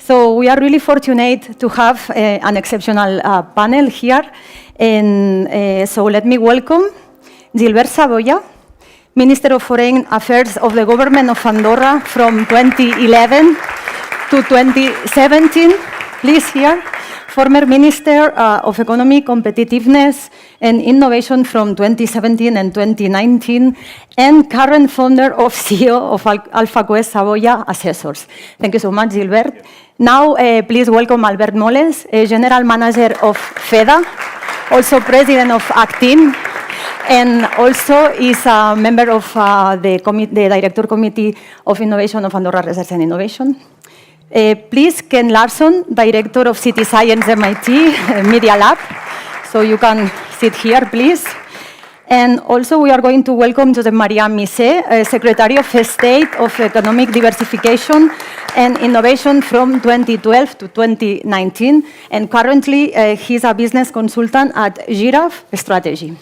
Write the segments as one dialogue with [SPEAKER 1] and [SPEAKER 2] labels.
[SPEAKER 1] So we are really fortunate to have an exceptional panel here. And so let me welcome Gilbert Saboya, Minister of Foreign Affairs of the Government of Andorra from 2011 to 2017. Please here. Former Minister of Economy, Competitiveness and Innovation from 2017 and 2019, and current founder of CEO of Alpha Quest Saboya Assessors. Thank you so much, Gilbert. Now, please welcome Albert Moles, General Manager of FEDA, also President of ACTIN, and also is a member of the Director Committee of Innovation of Andorra Research and Innovation. Please, Ken Larson, Director of City Science MIT Media Lab. So you can sit here, please. And also we are going to welcome Josep Maria Misé, Secretary of State of Economic Diversification and Innovation from 2012 to 2019. And currently, he's a business consultant at Giraffe Strategy.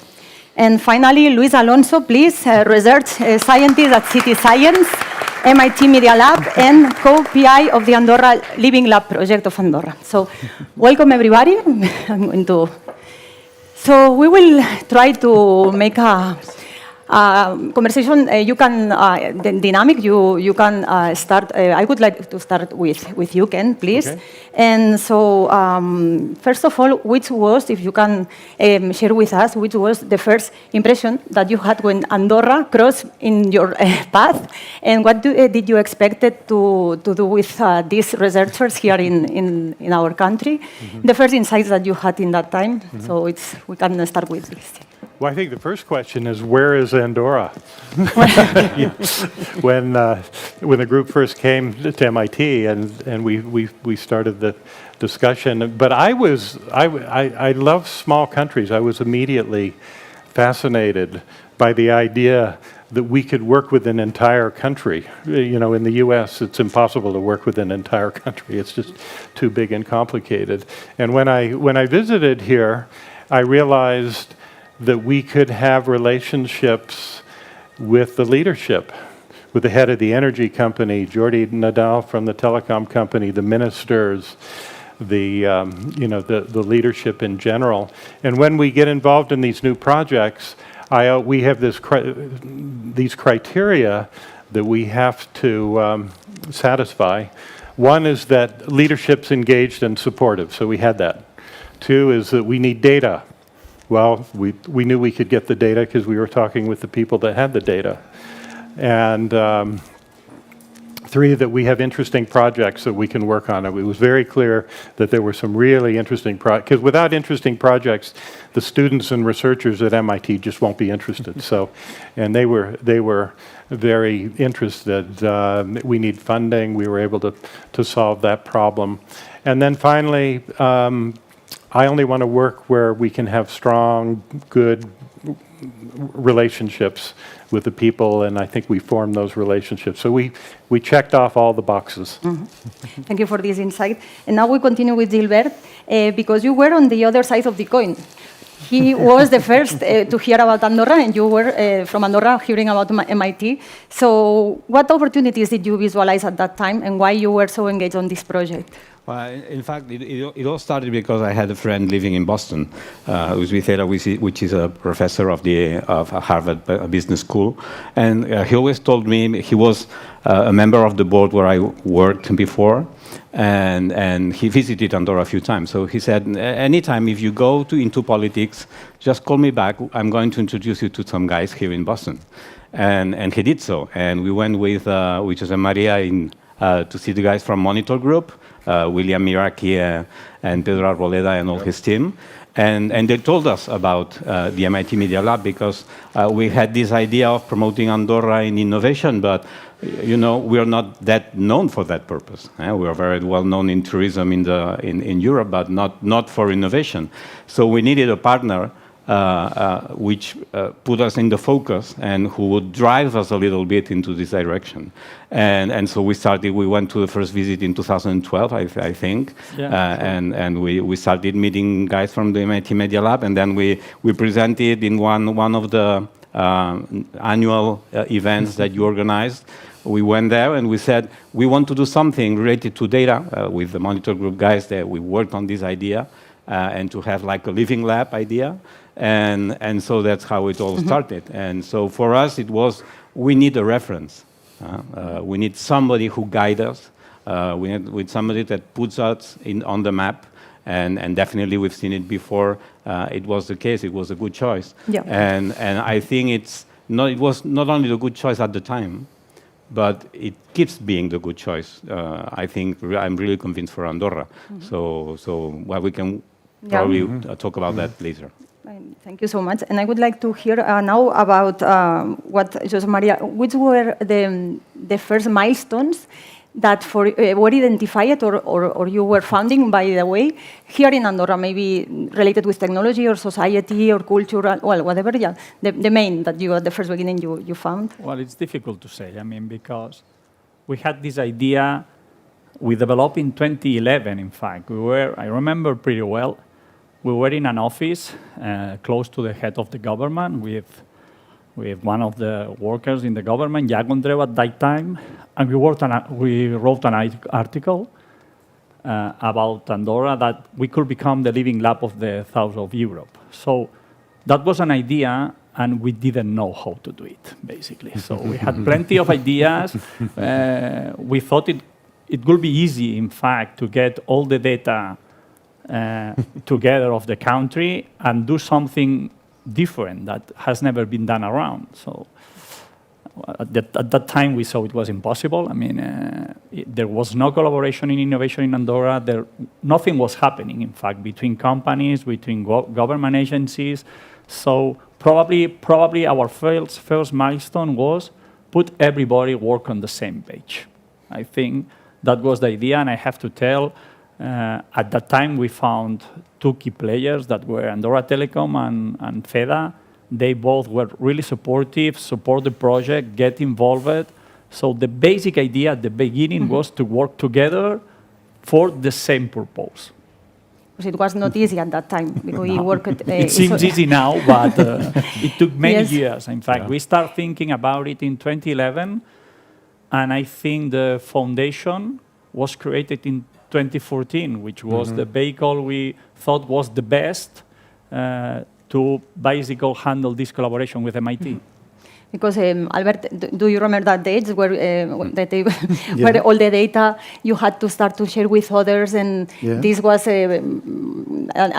[SPEAKER 1] And finally, Luis Alonso, please, research scientist at City Science, MIT Media Lab, and co-PI of the Andorra Living Lab project of Andorra. So welcome, everybody. I'm going to... So we will try to make a conversation. You can, dynamic, you can start. I would like to start with you, Ken, please. Okay. And so, first of all, which was, if you can share with us, which was the first impression that you had when Andorra crossed in your path, and what did you expect to do with these researchers here in our country? Mm-hmm. The first insights that you had in that time. Mm-hmm. So we can start with this.
[SPEAKER 2] Well, I think the first question is, where is Andorra? When the group first came to MIT and we started the discussion, but I love small countries. I was immediately fascinated by the idea that we could work with an entire country. You know, in the US, it's impossible to work with an entire country. It's just too big and complicated. And when I visited here, I realized that we could have relationships with the leadership, with the head of the energy company, Jordi Nadal from the telecom company, the ministers, the leadership in general. And when we get involved in these new projects, we have these criteria that we have to satisfy. One is that leadership's engaged and supportive, so we had that. Two is that we need data. Well, we knew we could get the data because we were talking with the people that had the data. And three, that we have interesting projects that we can work on. It was very clear that there were some really interesting projects, because without interesting projects, the students and researchers at MIT just won't be interested. So, and they were very interested. We need funding. We were able to solve that problem. And then finally, I only want to work where we can have strong, good relationships with the people, and I think we formed those relationships. So we checked off all the boxes. Mm-hmm.
[SPEAKER 1] Thank you for this insight. And now we continue with Gilbert, because you were on the other side of the coin. He was the first to hear about Andorra, and you were from Andorra hearing about MIT. So what opportunities did you visualize at that time, and why you were so engaged on this project?
[SPEAKER 3] Well, in fact, it all started because I had a friend living in Boston, who's with Eda, which is a professor of Harvard Business School. And he always told me, he was a member of the board where I worked before, and he visited Andorra a few times. So he said, anytime if you go into politics, just call me back. I'm going to introduce you to some guys here in Boston. And he did so. And we went with Jose Maria to see the guys from Monitor Group, William Miraki and Pedro Arboleda and all his team. And they told us about the MIT Media Lab, because we had this idea of promoting Andorra in innovation, but you know, we are not that known for that purpose. We are very well known in tourism in Europe, but not for innovation. So we needed a partner which put us in the focus and who would drive us a little bit into this direction. And so we went to the first visit in 2012, I think, yeah, and we started meeting guys from the MIT Media Lab, and then we presented in one of the annual events that you organized. we went there and we said, we want to do something related to data with the monitor group guys that we worked on this idea and to have like a living lab idea. And so that's how it all started. And so for us, it was, we need a reference. We need somebody who guides us. We need somebody that puts us on the map. And definitely we've seen it before. It was the case. It was a good choice.
[SPEAKER 1] Yeah.
[SPEAKER 3] And I think it was not only the good choice at the time, but it keeps being the good choice. I think I'm really convinced for Andorra. So well, we can probably talk about that later.
[SPEAKER 1] Thank you so much. And I would like to hear now about what José María, which were the first milestones that were identified or you were founding, by the way, here in Andorra, maybe related with technology or society or culture, well, whatever, yeah, the main that you at the first beginning you found?
[SPEAKER 4] Well, it's difficult to say, I mean, because we had this idea, we developed in 2011, in fact. I remember pretty well, we were in an office close to the head of the government with one of the workers in the government, Jack Andreu at that time, and we wrote an article about Andorra that we could become the living lab of the south of Europe. So that was an idea, and we didn't know how to do it, basically. So we had plenty of ideas. We thought it would be easy, in fact, to get all the data together of the country and do something different that has never been done around. So at that time, we saw it was impossible. I mean, there was no collaboration in innovation in Andorra. Nothing was happening, in fact, between companies, between government agencies. So probably our first milestone was put everybody work on the same page. I think that was the idea, and I have to tell, at that time, we found two key players that were Andorra Telecom and FEDA. They both were really supportive, support the project, get involved. So the basic idea at the beginning was to work together for the same purpose.
[SPEAKER 1] It was not easy at that time because we worked.
[SPEAKER 4] It seems easy now, but it took many years. In fact, we started thinking about it in 2011, and I think the foundation was created in 2014, which was the vehicle we thought was the best to basically handle this collaboration with MIT.
[SPEAKER 1] Because, Albert, do you remember that dates where, where all the data you had to start to share with others, and this was a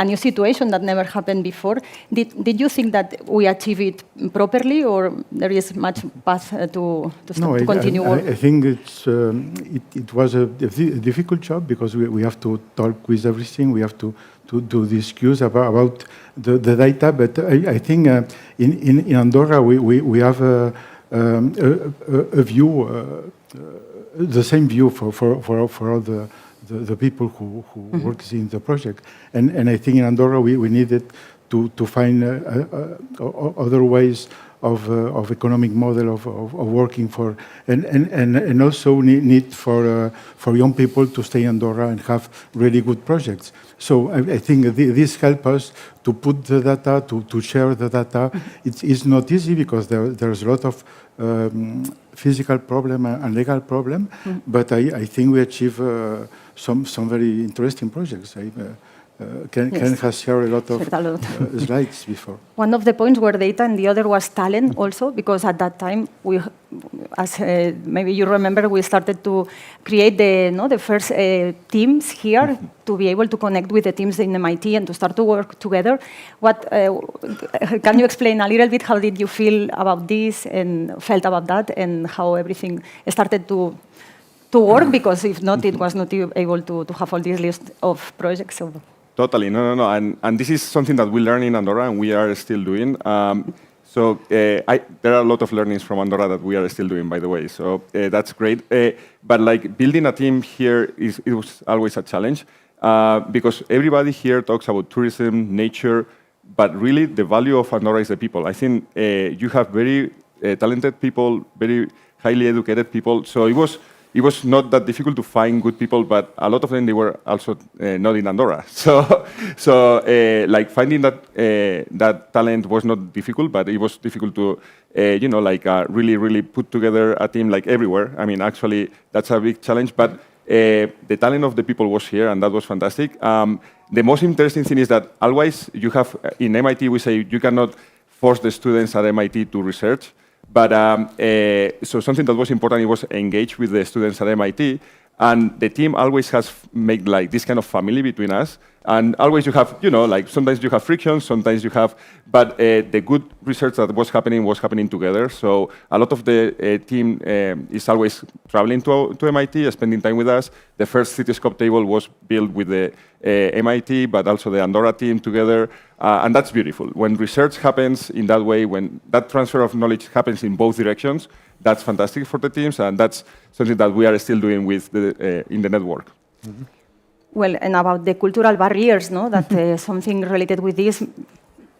[SPEAKER 1] new situation that never happened before. Did you think that we achieved it properly, or there is much path to continue work?
[SPEAKER 5] I think it was a difficult job because we have to talk with everything. We have to discuss about the data, but I think in Andorra we have a view, the same view for all the people who work in the project, and I think in Andorra we needed to find other ways of economic model of working for, and also need for young people to stay in Andorra and have really good projects. So I think this helps us to put the data, to share the data. It's not easy because there's a lot of physical problem and legal problem, but I think we achieve some very interesting projects. Ken has shared a lot of slides before.
[SPEAKER 1] One of the points were data, and the other was talent also, because at that time, as maybe you remember, we started to create the first teams here to be able to connect with the teams in MIT and to start to work together. Can you explain a little bit how did you feel about this and felt about that, and how everything started to work? Because if not, it was not able to have all this list of projects. So.
[SPEAKER 6] Totally, no. And this is something that we learn in Andorra and we are still doing. There are a lot of learnings from Andorra that we are still doing, by the way. So that's great. But like building a team here it was always a challenge because everybody here talks about tourism, nature, but really the value of Andorra is the people. I think you have very talented people, very highly educated people. So it it was not that difficult to find good people, but a lot of them, they were also not in Andorra. So like finding that talent was not difficult, but it was difficult to, really put together a team like everywhere. I mean, actually, that's a big challenge, but the talent of the people was here, and that was fantastic. The most interesting thing is that always you have, in MIT, we say you cannot force the students at MIT to research. But so something that was important, it was engage with the students at MIT. And the team always has made like this kind of family between us. And always you have, like sometimes you have friction, sometimes you have, but the good research that was happening together. So a lot of the team is always traveling to MIT, spending time with us. The first Cityscope table was built with the MIT, but also the Andorra team together. And that's beautiful. When research happens in that way, when that transfer of knowledge happens in both directions, that's fantastic for the teams, and that's something that we are still doing with in the network.
[SPEAKER 5] Mm-hmm.
[SPEAKER 1] Well, and about the cultural barriers, no, that something related with this,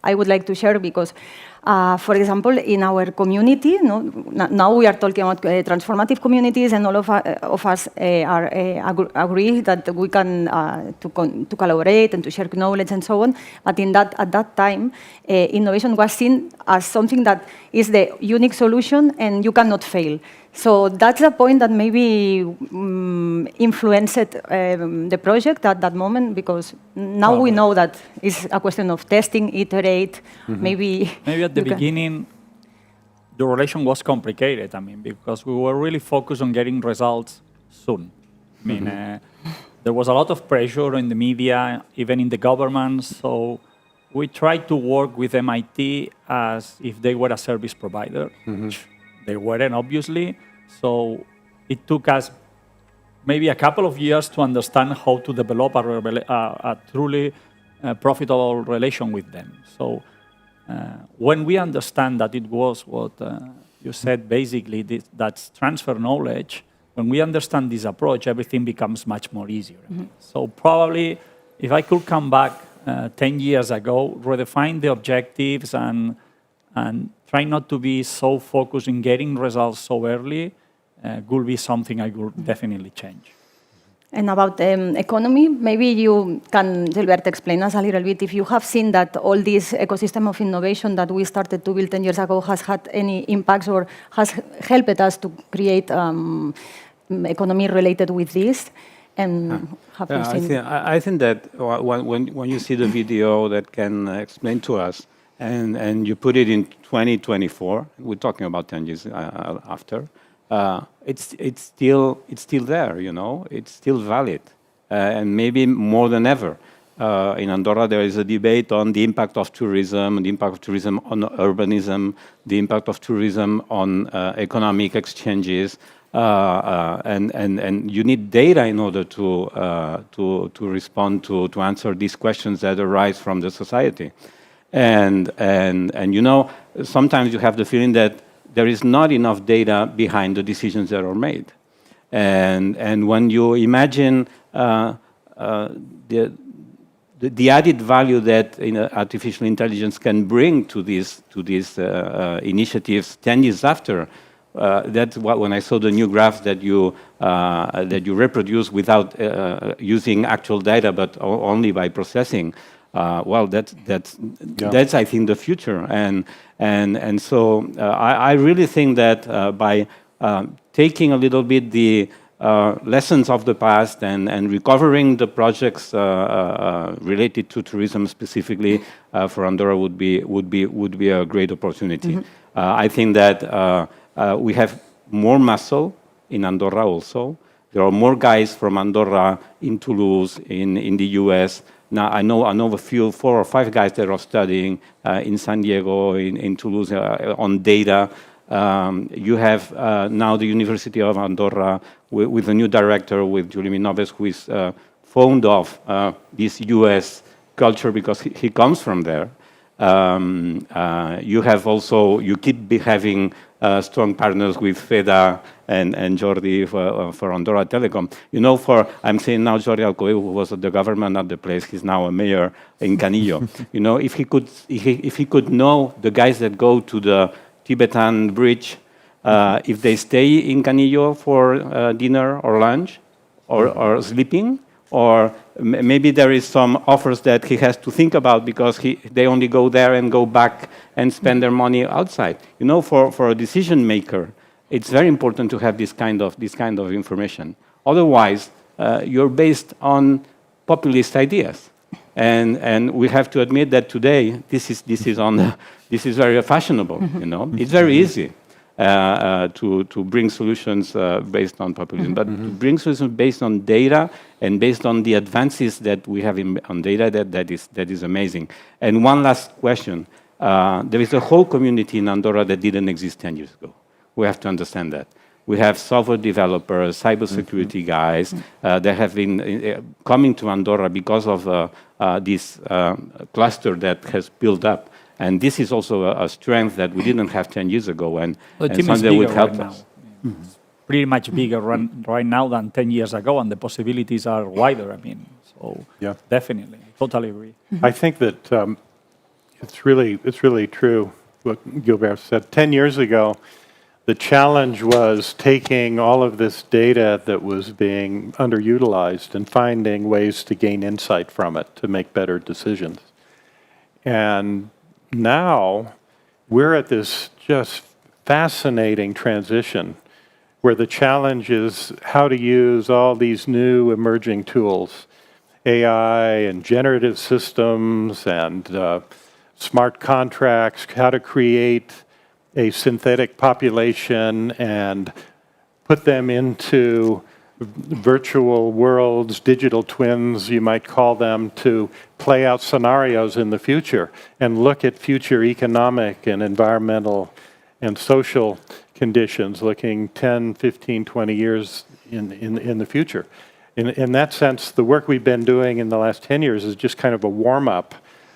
[SPEAKER 1] I would like to share because, for example, in our community, no, now we are talking about transformative communities, and all of us agree that we can to collaborate and to share knowledge and so on. But at that time, innovation was seen as something that is the unique solution, and you cannot fail. So that's a point that maybe influenced the project at that moment, because now we know that it's a question of testing, iterate, maybe
[SPEAKER 4] at the beginning, the relation was complicated, I mean, because we were really focused on getting results soon. I mean, there was a lot of pressure in the media, even in the government, so we tried to work with MIT as if they were a service provider, which they weren't, obviously. So it took us maybe a couple of years to understand how to develop a truly profitable relation with them. So when we understand that it was what you said, basically, that's transfer knowledge, when we understand this approach, everything becomes much more easier. So probably, if I could come back 10 years ago, redefine the objectives and try not to be so focused in getting results so early, could be something I would definitely change.
[SPEAKER 1] And about the economy, maybe you can, Gilbert, explain us a little bit if you have seen that all this ecosystem of innovation that we started to build 10 years ago has had any impacts or has helped us to create economy related with this. And have you seen?
[SPEAKER 3] I think that when you see the video that can explain to us, and you put it in 2024, we're talking about 10 years after, it's still there, it's still valid, and maybe more than ever. In Andorra, there is a debate on the impact of tourism, the impact of tourism on urbanism, the impact of tourism on economic exchanges, and you need data in order to respond to answer these questions that arise from the society. And sometimes you have the feeling that there is not enough data behind the decisions that are made. And when you imagine the added value that artificial intelligence can bring to these initiatives 10 years after, that's when I saw the new graph that you reproduce without using actual data, but only by processing. Well, that's I think the future, and so I really think that by taking a little bit the lessons of the past and recovering the projects related to tourism specifically for Andorra would be a great opportunity. I think that we have more muscle in Andorra also. There are more guys from Andorra in Toulouse, in the US. Now I know a few, 4 or 5 guys that are studying in San Diego, in Toulouse on data. You have now the University of Andorra with a new director, with Julie Minoves, who is fond of this US culture because he comes from there. You have also, you keep having strong partners with FEDA and Jordi for Andorra Telecom. I'm saying now Jordi Alcoy, who was at the government at the place, he's now a mayor in Canillo. If he could know the guys that go to the Tibetan bridge if they stay in Canillo for dinner or lunch or sleeping, or maybe there is some offers that he has to think about because they only go there and go back and spend their money outside. You know, for a decision maker, it's very important to have this kind of information. Otherwise, you're based on populist ideas, and we have to admit that today this is very fashionable. You know, it's very easy to bring solutions based on populism, but to bring solutions based on data and based on the advances that we have on data, that is amazing. And one last question: there is a whole community in Andorra that didn't exist 10 years ago. We have to understand that. We have software developers, cybersecurity guys that have been coming to Andorra because of this cluster that has built up. And this is also a strength that we didn't have 10 years ago, and something that would help us.
[SPEAKER 4] It's pretty much bigger right now than 10 years ago, and the possibilities are wider. I mean, so
[SPEAKER 2] Yeah.
[SPEAKER 4] definitely, totally agree.
[SPEAKER 2] I think that it's really true what Gilbert said. 10 years ago, the challenge was taking all of this data that was being underutilized and finding ways to gain insight from it to make better decisions. And now we're at this just fascinating transition where the challenge is how to use all these new emerging tools, AI and generative systems and smart contracts, how to create a synthetic population and put them into virtual worlds, digital twins, you might call them, to play out scenarios in the future and look at future economic and environmental and social conditions looking 10, 15, 20 years in the future. In that sense, the work we've been doing in the last 10 years is just kind of a warm-up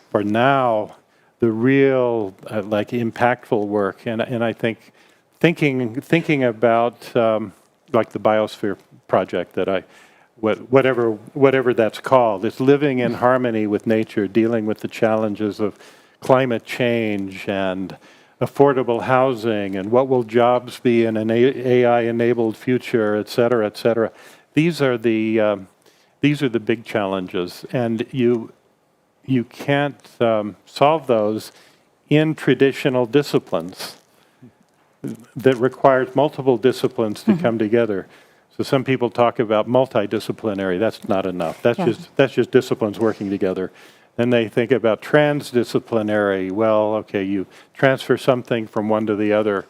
[SPEAKER 2] for now the real impactful work. And I think thinking about like the Biosphere Project that whatever that's called, it's living in harmony with nature, dealing with the challenges of climate change and affordable housing, and what will jobs be in an AI-enabled future, et cetera, et cetera. These are the big challenges, and you can't solve those in traditional disciplines that requires multiple disciplines to come together. So some people talk about multidisciplinary. That's not enough. That's just disciplines working together. Then they think about transdisciplinary. Well, okay, you transfer something from one to the other.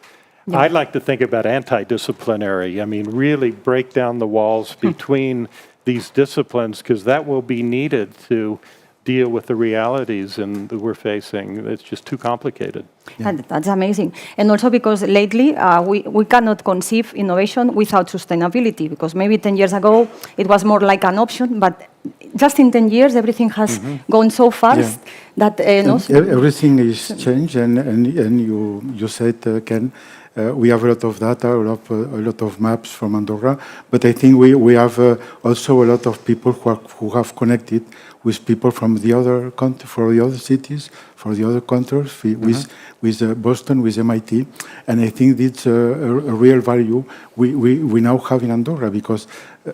[SPEAKER 2] Yeah. I'd like to think about anti-disciplinary. I mean, really break down the walls between these disciplines, because that will be needed to deal with the realities that we're facing. It's just too complicated.
[SPEAKER 1] Yeah. That's amazing. And also because lately we cannot conceive innovation without sustainability, because maybe 10 years ago it was more like an option, but just in 10 years everything has gone so fast that...
[SPEAKER 5] everything is changed, and you said, Ken, we have a lot of data, a lot of maps from Andorra, but I think we have also a lot of people who have connected with people from the other country, for the other cities, for the other countries, with Boston, with MIT, and I think it's a real value we now have in Andorra, because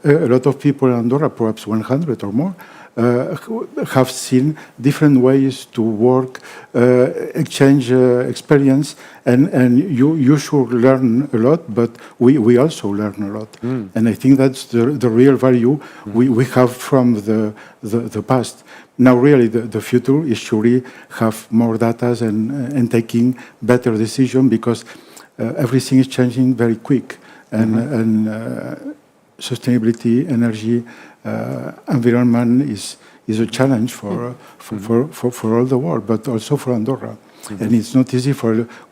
[SPEAKER 5] a lot of people in Andorra, perhaps 100 or more, have seen different ways to work, exchange experience, and you should learn a lot, but we also learn a lot. And I think that's the real value we have from the past. Now really the future is surely have more data and taking better decisions, because everything is changing very quick, and sustainability, energy, environment is a challenge for all the world, but also for Andorra. And it's not easy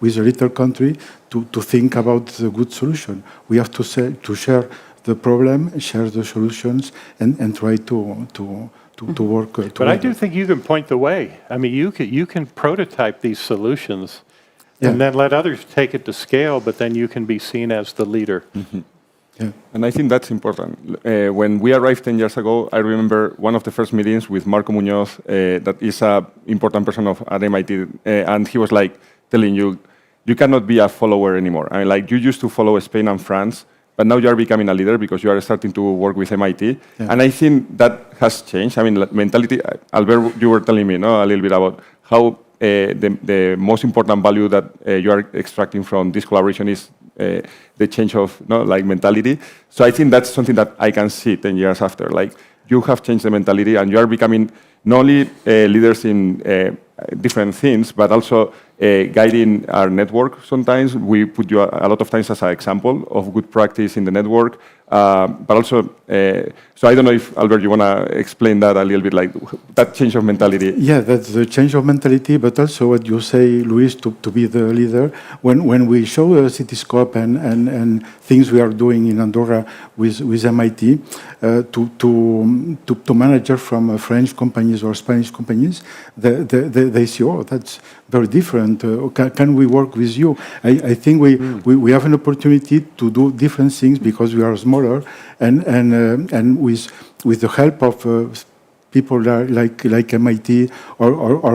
[SPEAKER 5] with a little country to think about the good solution. We have to share the problem, share the solutions, and try to work together.
[SPEAKER 2] But I do think you can point the way. I mean, you can prototype these solutions and then let others take it to scale, but then you can be seen as the leader.
[SPEAKER 6] Yeah. And I think that's important. When we arrived 10 years ago, I remember one of the first meetings with Marco Muñoz, that is an important person at MIT, and he was like telling you, you cannot be a follower anymore. I mean, like you used to follow Spain and France, but now you are becoming a leader because you are starting to work with MIT.
[SPEAKER 5] Yeah.
[SPEAKER 6] And I think that has changed. I mean, like, mentality, Albert, you were telling me a little bit about how the most important value that you are extracting from this collaboration is the change of like mentality. So I think that's something that I can see 10 years after. Like you have changed the mentality and you are becoming not only leaders in different things, but also guiding our network. Sometimes we put you a lot of times as an example of good practice in the network, but also, so I don't know if, Albert, you want to explain that a little bit, like that change of mentality.
[SPEAKER 5] Yeah, that's the change of mentality, but also what you say, Luis, to be the leader. When we show Cityscope and things we are doing in Andorra with MIT, to managers from French companies or Spanish companies, they say, oh, that's very different. Can we work with you? I think we have an opportunity to do different things because we are smaller, and with the help of people like MIT or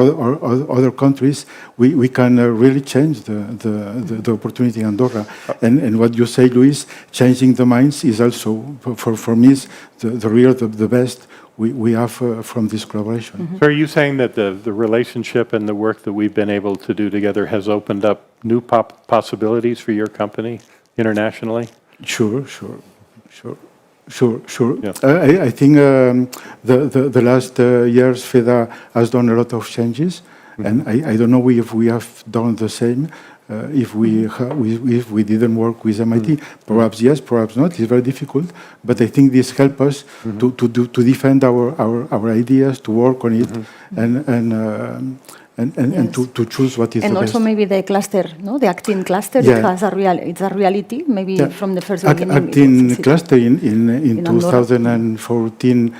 [SPEAKER 5] other countries, we can really change the opportunity in Andorra. And what you say, Luis, changing the minds is also, for me, is the best we have from this collaboration.
[SPEAKER 2] Mm-hmm. So are you saying that the relationship and the work that we've been able to do together has opened up new possibilities for your company internationally?
[SPEAKER 5] Sure.
[SPEAKER 2] Yeah.
[SPEAKER 5] I think the last years, FEDA has done a lot of changes, and I don't know if we have done the same. If we didn't work with MIT, perhaps yes, perhaps not. It's very difficult, but I think this helps us to defend our ideas, to work on it, and to choose what is the best.
[SPEAKER 1] And also maybe the cluster, no? The acting cluster,
[SPEAKER 5] Yeah.
[SPEAKER 1] it's a reality, maybe from the first beginning.
[SPEAKER 5] Acting cluster in
[SPEAKER 1] Andorra.
[SPEAKER 5] 2014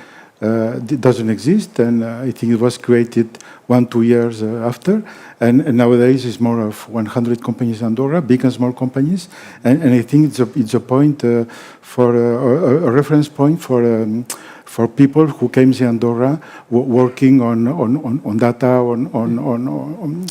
[SPEAKER 5] doesn't exist, and I think it was created 1-2 years after, and nowadays it's more of 100 companies in Andorra, big and small companies, and I think it's a point for a reference point for people who came to Andorra working on data, on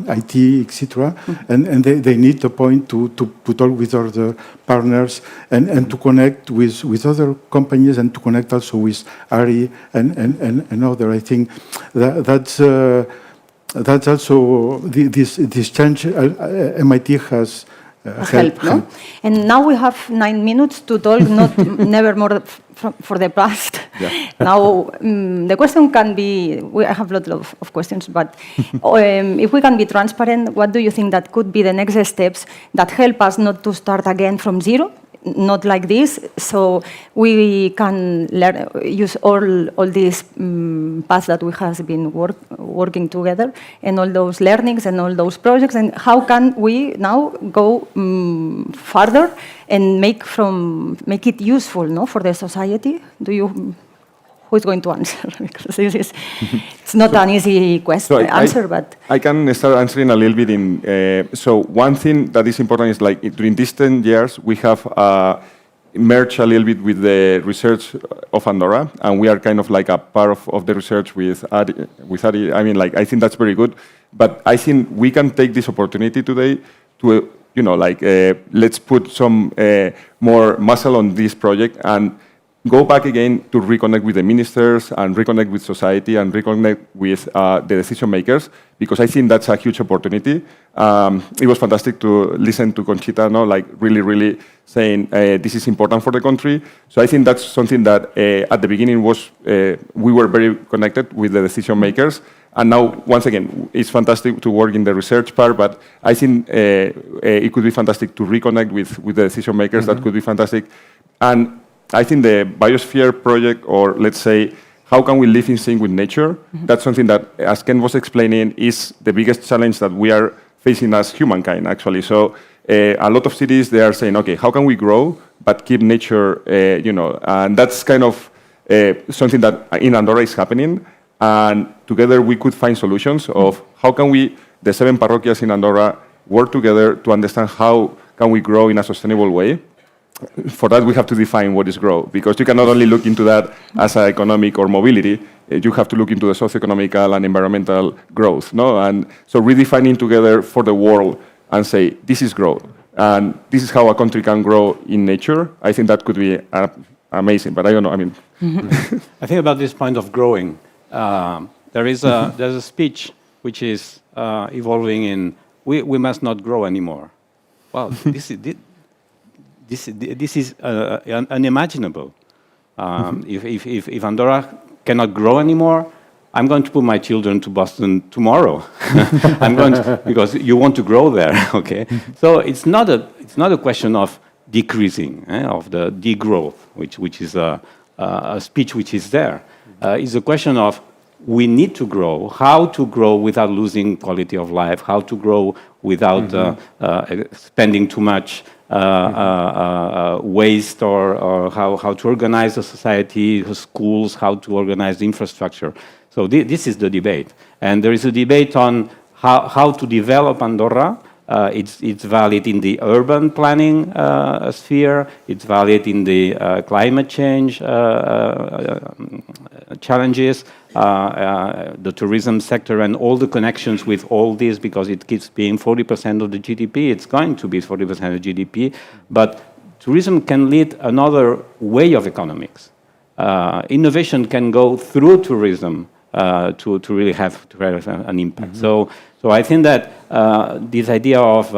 [SPEAKER 5] IT, etc. And they need a point to talk with other partners and to connect with other companies and to connect also with ARI and other. I think that's also this change MIT has helped.
[SPEAKER 1] No? And now we have 9 minutes to talk, never more for the past.
[SPEAKER 6] Yeah.
[SPEAKER 1] Now, the question can be, I have a lot of questions, but if we can be transparent, what do you think that could be the next steps that help us not to start again from zero? Not like this, so we can use all these paths that we have been working together, and all those learnings and all those projects, and how can we now go further and make it useful, no, for the society? Who is going to answer? Because it's not an easy question answer, but
[SPEAKER 6] I can start answering a little bit. So one thing that is important is like during these 10 years we have merged a little bit with the research of Andorra, and we are kind of like a part of the research with ARI. I mean, like I think that's very good, but I think we can take this opportunity today to let's put some more muscle on this project and go back again to reconnect with the ministers and reconnect with society and reconnect with the decision makers, because I think that's a huge opportunity. It was fantastic to listen to Conchita, like really saying this is important for the country. So I think that's something that at the beginning was, we were very connected with the decision makers. And now, once again, it's fantastic to work in the research part, but I think it could be fantastic to reconnect with the decision makers. That could be fantastic. And I think the biosphere project, or let's say, how can we live in sync with nature? That's something that, as Ken was explaining, is the biggest challenge that we are facing as humankind, actually. So a lot of cities, they are saying, okay, how can we grow, but keep nature, and that's kind of something that in Andorra is happening. And together we could find solutions of how can we, the 7 parroquias in Andorra, work together to understand how can we grow in a sustainable way. For that, we have to define what is grow, because you cannot only look into that as economic or mobility. you have to look into the socioeconomical and environmental growth, no? And so redefining together for the world and say, this is growth, and this is how a country can grow in nature, I think that could be amazing, but I don't know, I mean...
[SPEAKER 3] I think about this point of growing, there's a speech which is evolving in, we must not grow anymore. Well, this is unimaginable. If Andorra cannot grow anymore, I'm going to put my children to Boston tomorrow. Because you want to grow there, okay? So it's not a question of decreasing, of the degrowth, which is a speech which is there. It's a question of we need to grow, how to grow without losing quality of life, how to grow without spending too much waste, or how to organize the society, the schools, how to organize the infrastructure. So this is the debate. And there is a debate on how to develop Andorra. It's valid in the urban planning sphere, it's valid in the climate change challenges, the tourism sector and all the connections with all this, because it keeps being 40% of the GDP, it's going to be 40% of GDP, but tourism can lead another way of economics. Innovation can go through tourism to really have an impact. So I think that this idea of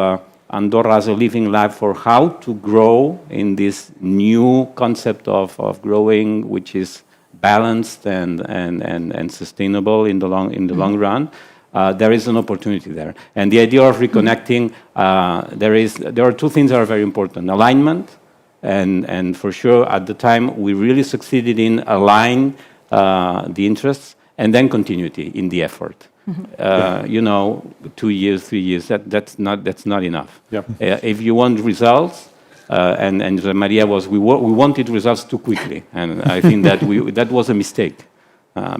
[SPEAKER 3] Andorra as a living lab for how to grow in this new concept of growing, which is balanced and sustainable in the long run, there is an opportunity there. And the idea of reconnecting, there are two things that are very important: alignment, and for sure at the time we really succeeded in align the interests, and then continuity in the effort. 2 years, 3 years, that's not enough.
[SPEAKER 2] Yep.
[SPEAKER 3] If you want results, and Maria we wanted results too quickly, and I think that that was a mistake,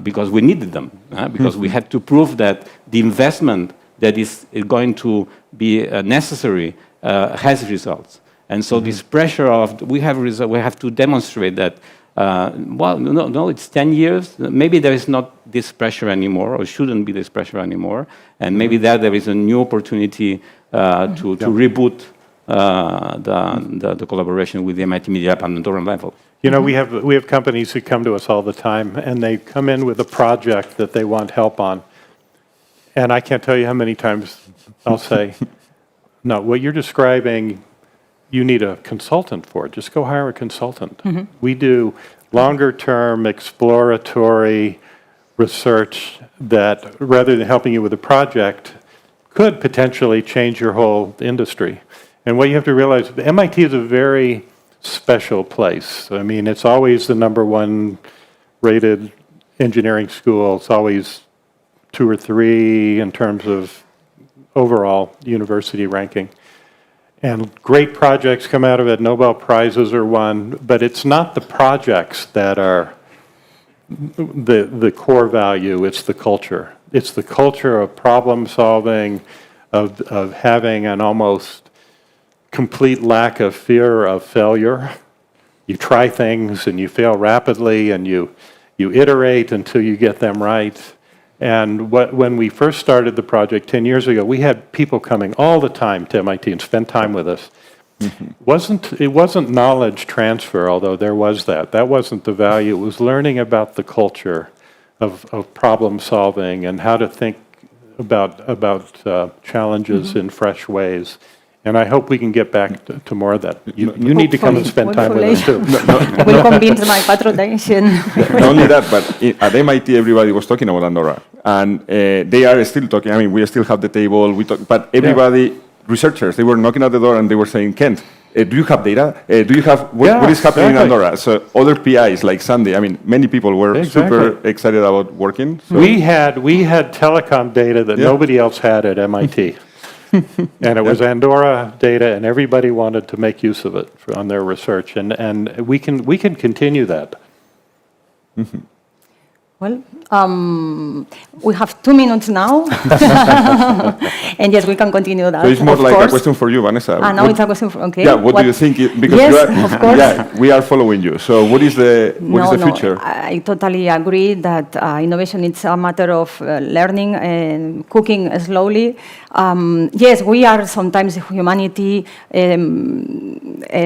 [SPEAKER 3] because we needed them, because we had to prove that the investment that is going to be necessary has results. And so this pressure of we have to demonstrate that. No, it's 10 years. Maybe there is not this pressure anymore, or shouldn't be this pressure anymore, and maybe there is a new opportunity to reboot the collaboration with the MIT Media Lab on Andorran level.
[SPEAKER 2] You know, we have companies who come to us all the time, and they come in with a project that they want help on, and I can't tell you how many times I'll say, "No, what you're describing, you need a consultant for it. Just go hire a consultant." We do longer-term exploratory research that, rather than helping you with a project, could potentially change your whole industry. And what you have to realize, MIT is a very special place. I mean, it's always the #1 rated engineering school. It's always 2 or 3 in terms of overall university ranking. And great projects come out of it, Nobel Prizes are won, but it's not the projects that are the core value, it's the culture. It's the culture of problem solving, of having an almost complete lack of fear of failure. You try things and you fail rapidly, and you iterate until you get them right. And when we first started the project 10 years ago, we had people coming all the time to MIT and spend time with us. It wasn't knowledge transfer, although there was that. That wasn't the value. It was learning about the culture of problem solving and how to think about challenges in fresh ways. And I hope we can get back to more of that. You need to come and spend time with us too.
[SPEAKER 1] Will convince my patronation.
[SPEAKER 6] Not only that, but at MIT everybody was talking about Andorra, and they are still talking. I mean, we still have the table. But everybody, researchers, they were knocking at the door and they were saying, "Kent, do you have data? Do you have what is happening in Andorra?" So other PIs like Sandy, I mean, many people were super excited about working. So.
[SPEAKER 2] We had telecom data that nobody else had at MIT. And it was Andorra data, and everybody wanted to make use of it on their research, and we can continue that.
[SPEAKER 1] Well, we have 2 minutes now. And yes, we can continue that.
[SPEAKER 6] So it's more
[SPEAKER 1] of
[SPEAKER 6] like
[SPEAKER 1] course.
[SPEAKER 6] a question for you, Vanessa.
[SPEAKER 1] Now it's a question for, okay.
[SPEAKER 6] Yeah, what do you think? Because
[SPEAKER 1] Yes,
[SPEAKER 6] you are,
[SPEAKER 1] of course.
[SPEAKER 6] Yeah, we are following you. So what is the future?
[SPEAKER 1] I totally agree that innovation is a matter of learning and cooking slowly. Yes, we are sometimes humanity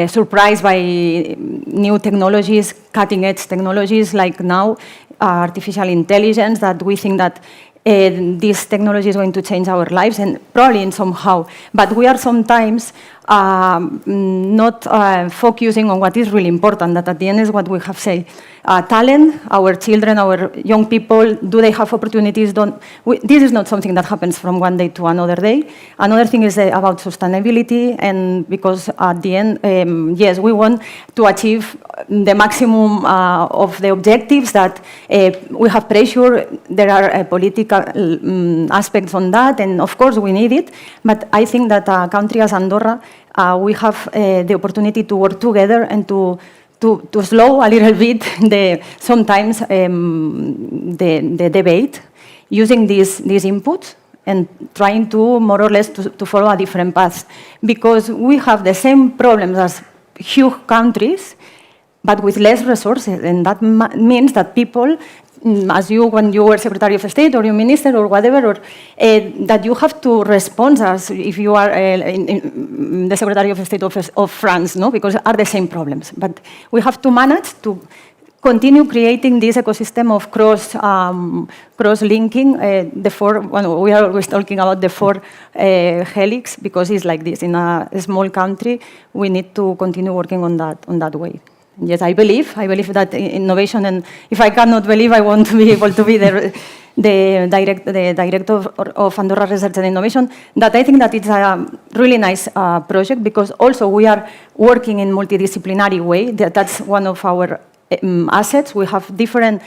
[SPEAKER 1] surprised by new technologies, cutting-edge technologies like now artificial intelligence, that we think that this technology is going to change our lives, and probably in somehow. But we are sometimes not focusing on what is really important, that at the end is what we have said. Talent, our children, our young people, do they have opportunities? This is not something that happens from one day to another day. Another thing is about sustainability, and because at the end, yes, we want to achieve the maximum of the objectives that we have pressure. There are political aspects on that, and of course we need it. But I think that a country as Andorra, we have the opportunity to work together and to slow a little bit sometimes the debate, using these inputs and trying to more or less to follow a different path, because we have the same problems as huge countries, but with less resources, and that means that people, as you, when you were Secretary of State or your minister or whatever, or that you have to respond as if you are the Secretary of State of France, no? Because are the same problems. But we have to manage to continue creating this ecosystem of cross-linking. We are always talking about the 4 helix, because it's like this. In a small country, we need to continue working on that way. Yes, I believe that innovation, and if I cannot believe, I want to be able to be the director of Andorra Research and Innovation, that I think that it's a really nice project, because also we are working in multidisciplinary way. That's one of our assets. We have different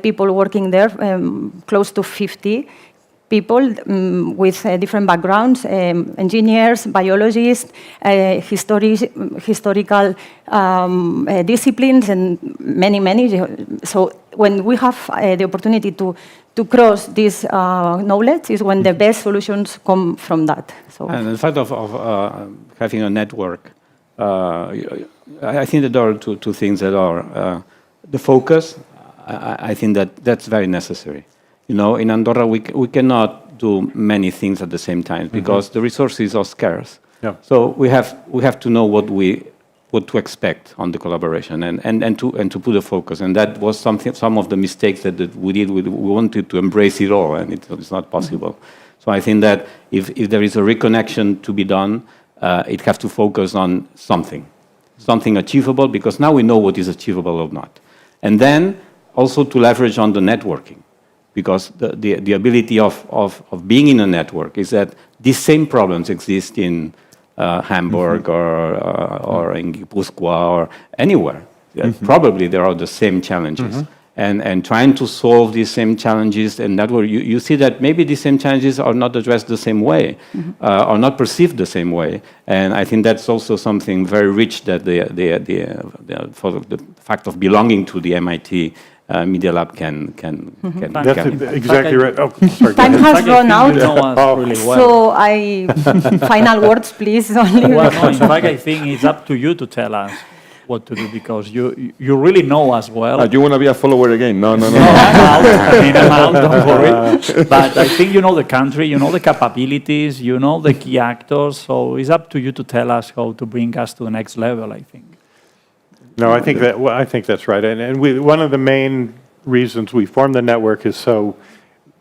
[SPEAKER 1] people working there, close to 50 people with different backgrounds, engineers, biologists, historical disciplines, and many. So when we have the opportunity to cross this knowledge is when the best solutions come from that. So.
[SPEAKER 3] And the fact of having a network, I think that there are two things that are the focus. I think that's very necessary. You know, in Andorra, we cannot do many things at the same time because the resources are scarce.
[SPEAKER 2] Yeah.
[SPEAKER 3] So we have to know what to expect on the collaboration and to put a focus. And that was some of the mistakes that we did. We wanted to embrace it all, and it's not possible. So I think that if there is a reconnection to be done, it has to focus on something achievable, because now we know what is achievable or not. And then also to leverage on the networking. Because the ability of being in a network is that these same problems exist in Hamburg or in Guipúzcoa or anywhere. Probably there are the same challenges. And trying to solve these same challenges, and that way you see that maybe these same challenges are not addressed the same way, or not perceived the same way. And I think that's also something very rich that for the fact of belonging to the MIT Media Lab can.
[SPEAKER 2] That's exactly right. Oh, sorry.
[SPEAKER 1] Time has run out.
[SPEAKER 4] You know us really well.
[SPEAKER 1] So final words, please. Only.
[SPEAKER 4] Well, no, in fact, I think it's up to you to tell us what to do, because you really know us well.
[SPEAKER 6] You want to be a follower again? No.
[SPEAKER 4] No, I'm out, don't worry. But I think you know the country, you know the capabilities, you know the key actors, so it's up to you to tell us how to bring us to the next level, I think.
[SPEAKER 2] No, I think that's right. And one of the main reasons we formed the network is so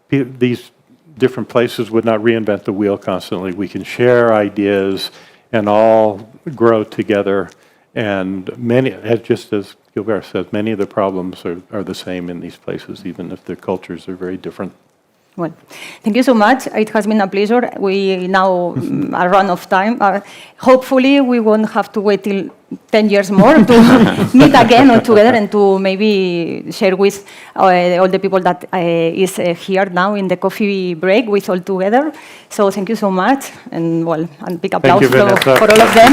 [SPEAKER 2] these different places would not reinvent the wheel constantly. We can share ideas and all grow together. And just as Gilbert says, many of the problems are the same in these places, even if the cultures are very different.
[SPEAKER 1] Well, thank you so much. It has been a pleasure. We now are run of time. Hopefully, we won't have to wait till 10 years more to meet again all together and to maybe share with all the people that is here now in the coffee break with all together. So thank you so much. And well, a big applause for all of them.